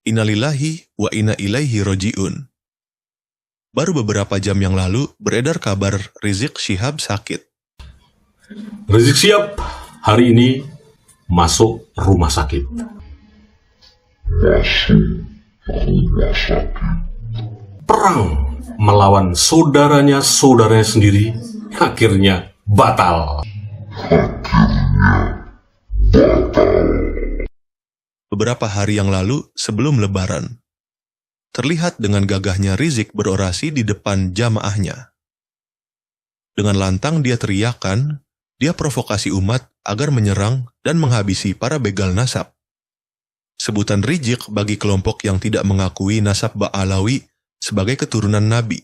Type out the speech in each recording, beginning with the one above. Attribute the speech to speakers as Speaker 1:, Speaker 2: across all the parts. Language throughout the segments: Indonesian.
Speaker 1: Innalillahi wa inna ilaihi roji'un. Baru beberapa jam yang lalu beredar kabar Rizik Syihab sakit.
Speaker 2: Rizik Syihab hari ini masuk rumah sakit. Perang melawan saudaranya sendiri akhirnya batal.
Speaker 1: Beberapa hari yang lalu sebelum Lebaran, terlihat dengan gagahnya Rizik berorasi di depan jamaahnya. Dengan lantang dia teriakan, dia provokasi umat agar menyerang dan menghabisi para begal nasab. Sebutan Rizik bagi kelompok yang tidak mengakui nasab Ba'alawi sebagai keturunan Nabi.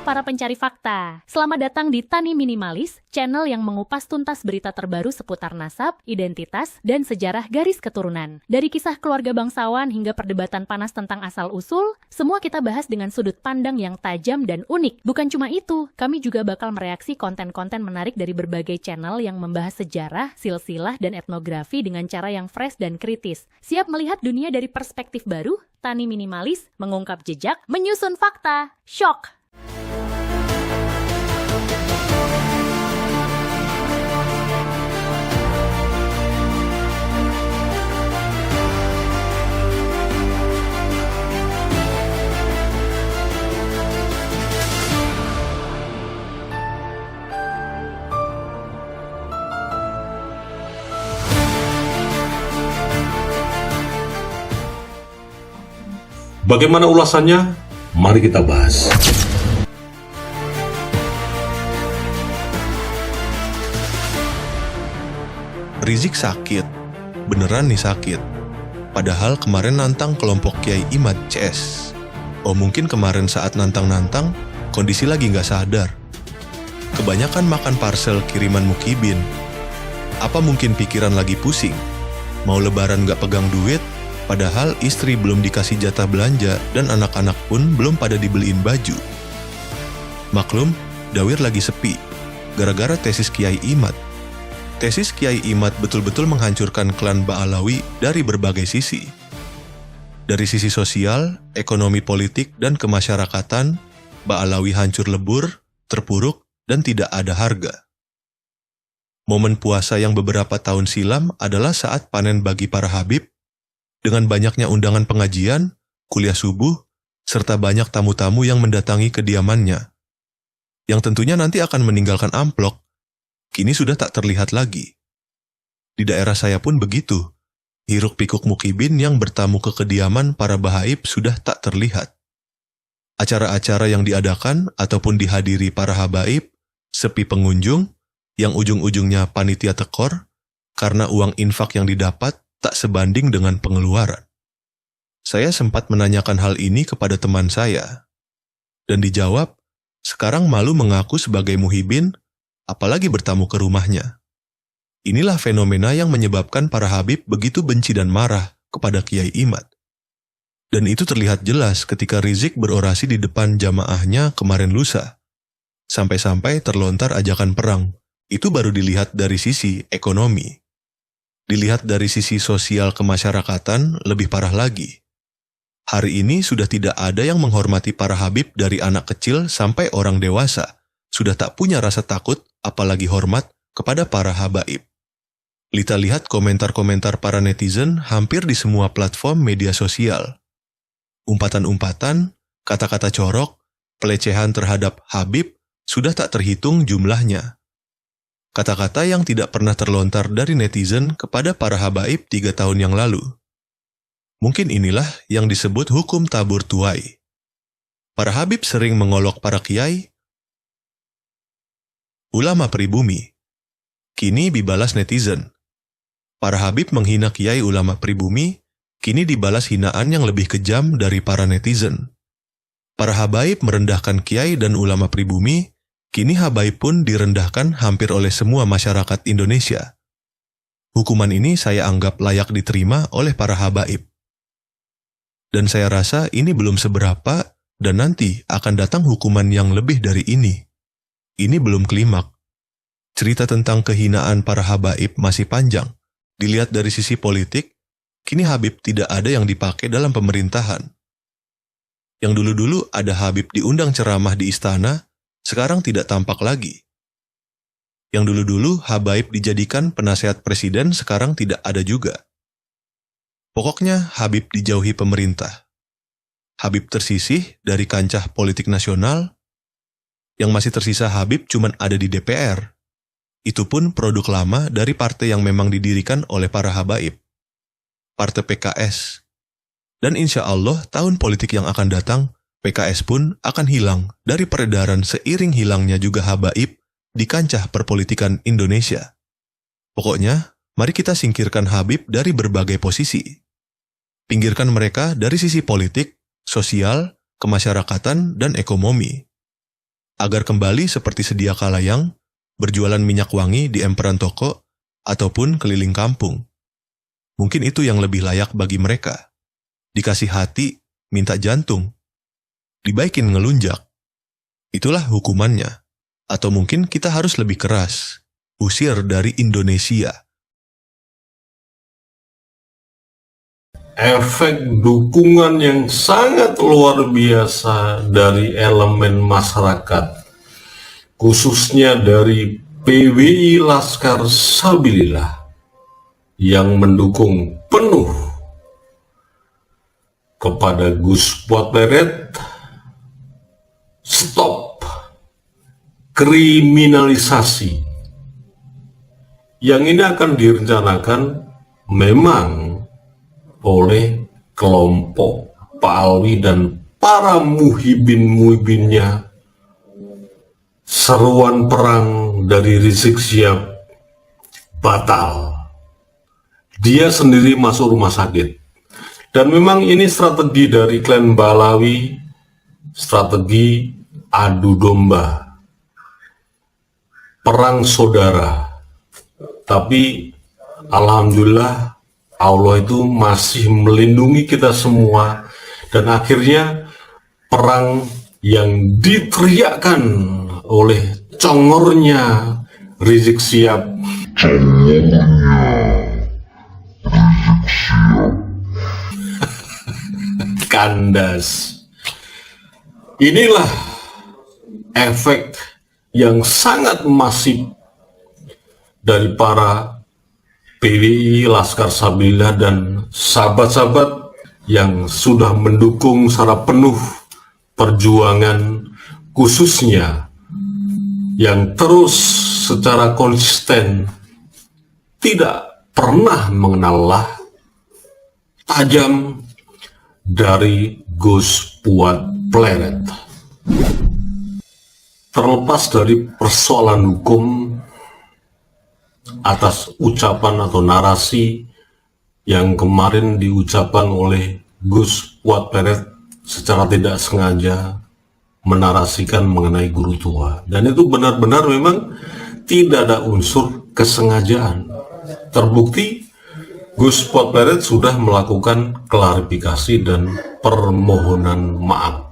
Speaker 3: Para pencari fakta, selamat datang di Tani Minimalis, channel yang mengupas tuntas berita terbaru seputar nasab, identitas, dan sejarah garis keturunan. Dari kisah keluarga bangsawan hingga perdebatan panas tentang asal-usul, semua kita bahas dengan sudut pandang yang tajam dan unik. Bukan cuma itu, kami juga bakal mereaksi konten-konten menarik dari berbagai channel yang membahas sejarah, silsilah, dan etnografi dengan cara yang fresh dan kritis. Siap melihat dunia dari perspektif baru? Tani Minimalis mengungkap jejak, menyusun fakta, shock!
Speaker 2: Bagaimana ulasannya? Mari kita bahas.
Speaker 1: Rizik sakit, beneran nih sakit. Padahal kemarin nantang kelompok Kiai Imad CS. Oh mungkin kemarin saat nantang-nantang, kondisi lagi nggak sadar. Kebanyakan makan parcel kiriman Mukibin. Apa mungkin pikiran lagi pusing? Mau lebaran nggak pegang duit? Padahal istri belum dikasih jatah belanja dan anak-anak pun belum pada dibeliin baju. Maklum, Dawir lagi sepi, gara-gara tesis Kiai Imad. Tesis Kiai Imad betul-betul menghancurkan klan Ba'alawi dari berbagai sisi. Dari sisi sosial, ekonomi politik, dan kemasyarakatan, Ba'alawi hancur lebur, terpuruk, dan tidak ada harga. Momen puasa yang beberapa tahun silam adalah saat panen bagi para habib, dengan banyaknya undangan pengajian, kuliah subuh, serta banyak tamu-tamu yang mendatangi kediamannya. Yang tentunya nanti akan meninggalkan amplok, kini sudah tak terlihat lagi. Di daerah saya pun begitu, hiruk-pikuk Mukibin yang bertamu ke kediaman para bahaib sudah tak terlihat. Acara-acara yang diadakan ataupun dihadiri para habaib, sepi pengunjung, yang ujung-ujungnya panitia tekor, karena uang infak yang didapat tak sebanding dengan pengeluaran. Saya sempat menanyakan hal ini kepada teman saya, dan dijawab, sekarang malu mengaku sebagai muhibin, apalagi bertamu ke rumahnya. Inilah fenomena yang menyebabkan para habib begitu benci dan marah kepada Kiai Imad. Dan itu terlihat jelas ketika Rizik berorasi di depan jamaahnya kemarin lusa. Sampai-sampai terlontar ajakan perang. Itu baru dilihat dari sisi ekonomi. Dilihat dari sisi sosial kemasyarakatan, lebih parah lagi. Hari ini sudah tidak ada yang menghormati para habib dari anak kecil sampai orang dewasa. Sudah tak punya rasa takut, apalagi hormat, kepada para habaib. Lita lihat komentar-komentar para netizen hampir di semua platform media sosial. Umpatan-umpatan, kata-kata corok, pelecehan terhadap habib, sudah tak terhitung jumlahnya. Kata-kata yang tidak pernah terlontar dari netizen kepada para habaib 3 tahun yang lalu. Mungkin inilah yang disebut hukum tabur tuai. Para habib sering mengolok para kiai, ulama pribumi. Kini dibalas netizen. Para habib menghina kiai ulama pribumi, kini dibalas hinaan yang lebih kejam dari para netizen. Para habaib merendahkan kiai dan ulama pribumi, kini habaib pun direndahkan hampir oleh semua masyarakat Indonesia. Hukuman ini saya anggap layak diterima oleh para habaib. Dan saya rasa ini belum seberapa dan nanti akan datang hukuman yang lebih dari ini. Ini belum klimak. Cerita tentang kehinaan para habaib masih panjang. Dilihat dari sisi politik, kini Habib tidak ada yang dipakai dalam pemerintahan. Yang dulu-dulu ada Habib diundang ceramah di istana, sekarang tidak tampak lagi. Yang dulu-dulu habaib dijadikan penasehat presiden, sekarang tidak ada juga. Pokoknya Habib dijauhi pemerintah. Habib tersisih dari kancah politik nasional. Yang masih tersisa Habib cuman ada di DPR. Itu pun produk lama dari partai yang memang didirikan oleh para habaib. Partai PKS. Dan insya Allah tahun politik yang akan datang, PKS pun akan hilang dari peredaran seiring hilangnya juga habaib di kancah perpolitikan Indonesia. Pokoknya, mari kita singkirkan Habib dari berbagai posisi. Pinggirkan mereka dari sisi politik, sosial, kemasyarakatan, dan ekonomi. Agar kembali seperti sedia kala yang berjualan minyak wangi di emperan toko ataupun keliling kampung. Mungkin itu yang lebih layak bagi mereka. Dikasih hati, minta jantung. Dibaikin ngelunjak. Itulah hukumannya. Atau mungkin kita harus lebih keras. Usir dari Indonesia.
Speaker 2: Efek dukungan yang sangat luar biasa dari elemen masyarakat, khususnya dari PWI Laskar Sabilillah yang mendukung penuh kepada Gus Fuad Pleret. Stop kriminalisasi. Yang ini akan direncanakan memang oleh kelompok Pak Alwi dan para muhibin-muhibinnya. Seruan perang dari Rizik Syihab batal. Dia sendiri masuk rumah sakit. Dan memang ini strategi dari klan Balawi, strategi adu domba, perang saudara. Tapi alhamdulillah Allah itu masih melindungi kita semua, dan akhirnya perang yang diteriakkan oleh congornya Rizik Syihab, kandas. Inilah efek yang sangat masif dari para PWI Laskar Sabilillah dan sahabat-sahabat yang sudah mendukung secara penuh perjuangan, khususnya yang terus secara konsisten tidak pernah mengenal tajam dari Gus Fuad Pleret. Terlepas dari persoalan hukum atas ucapan atau narasi yang kemarin diucapkan oleh Gus Fuad Pleret secara tidak sengaja menarasikan mengenai guru tua, dan itu benar-benar memang tidak ada unsur kesengajaan. Terbukti Gus Fuad Pleret sudah melakukan klarifikasi dan permohonan maaf.